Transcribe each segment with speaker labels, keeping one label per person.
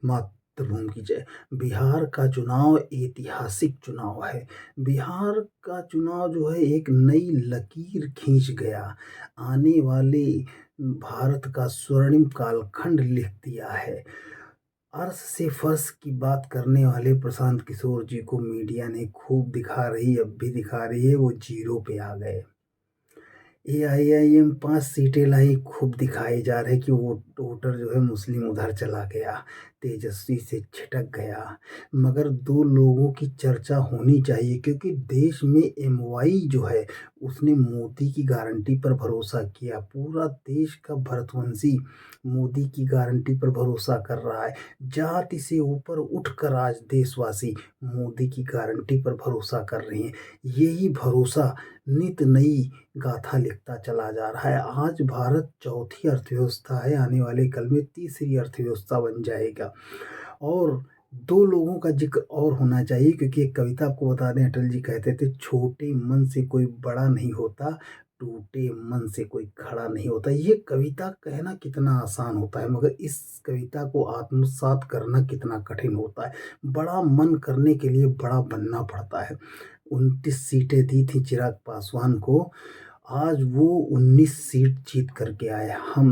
Speaker 1: मातृभूमि की जय। बिहार का चुनाव ऐतिहासिक चुनाव है। बिहार का चुनाव जो है एक नई लकीर खींच गया। आने वाले भारत का स्वर्णिम कालखंड लिख दिया है। अर्श से फर्श की बात करने वाले प्रशांत किशोर जी को मीडिया ने खूब दिखा रही, अब भी दिखा रही है, वो जीरो पे आ गए। एआईआईएम 5 सीटें लाई, खूब दिखाए जा रहे कि वो वोटर जो है मुस्लिम उधर चला गया, तेजस्वी से छिटक गया। मगर दो लोगों की चर्चा होनी चाहिए क्योंकि देश में एमवाई जो है उसने मोदी की गारंटी पर भरोसा किया। पूरा देश का भरतवंशी मोदी की गारंटी पर भरोसा कर रहा है। जाति से ऊपर उठकर आज देशवासी मोदी की गारंटी पर भरोसा कर रहे हैं। यही भरोसा नित नई गाथा लिखता चला जा रहा है। आज भारत चौथी अर्थव्यवस्था है, आने वाले कल में तीसरी अर्थव्यवस्था बन जाएगा। और दो लोगों का जिक्र और होना चाहिए क्योंकि एक कविता आपको बता दें, अटल जी कहते थे, छोटे मन से कोई बड़ा नहीं होता, टूटे मन से कोई खड़ा नहीं होता। ये कविता कहना कितना आसान होता है मगर इस कविता को आत्मसात करना कितना कठिन होता है। बड़ा मन करने के लिए बड़ा बनना पड़ता है। 29 सीटें दी थी चिराग पासवान को, आज वो 19 सीट जीत करके आए। हम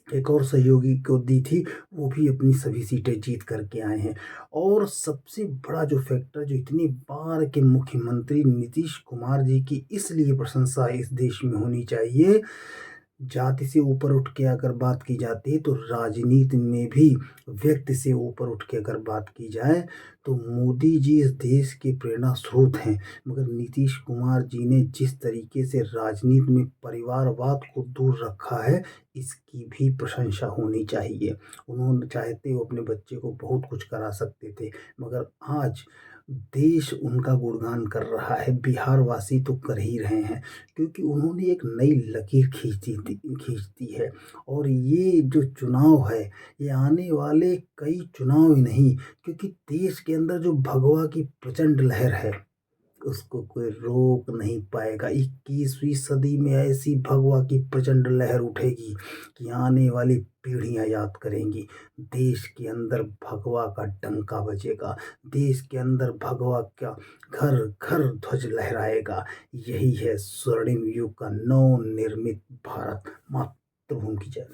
Speaker 1: एक और सहयोगी को दी थी, वो भी अपनी सभी सीटें जीत करके आए हैं। और सबसे बड़ा जो फैक्टर, जो इतनी बार के मुख्यमंत्री नीतीश कुमार जी की इसलिए प्रशंसा इस देश में होनी चाहिए, जाति से ऊपर उठ के अगर बात की जाती है तो राजनीति में भी व्यक्ति से ऊपर उठ के अगर बात की जाए तो मोदी जी इस देश के प्रेरणा स्रोत हैं। मगर नीतीश कुमार जी ने जिस तरीके से राजनीति में परिवारवाद को दूर रखा है, इसकी भी प्रशंसा होनी चाहिए। उन्होंने चाहते वो अपने बच्चे को बहुत कुछ करा सकते थे मगर आज देश उनका गुणगान कर रहा है, बिहार वासी तो कर ही रहे हैं क्योंकि उन्होंने एक नई लकीर खींच दी है। और ये जो चुनाव है, ये आने वाले कई चुनाव ही नहीं, क्योंकि देश के अंदर जो भगवा की प्रचंड लहर है उसको कोई रोक नहीं पाएगा। 21वीं सदी में ऐसी भगवा की प्रचंड लहर उठेगी कि आने वाली पीढ़ियां याद करेंगी। देश के अंदर भगवा का डंका बजेगा, देश के अंदर भगवा का घर घर ध्वज लहराएगा। यही है स्वर्णिम युग का नव निर्मित भारत। मातृभूमि की जय।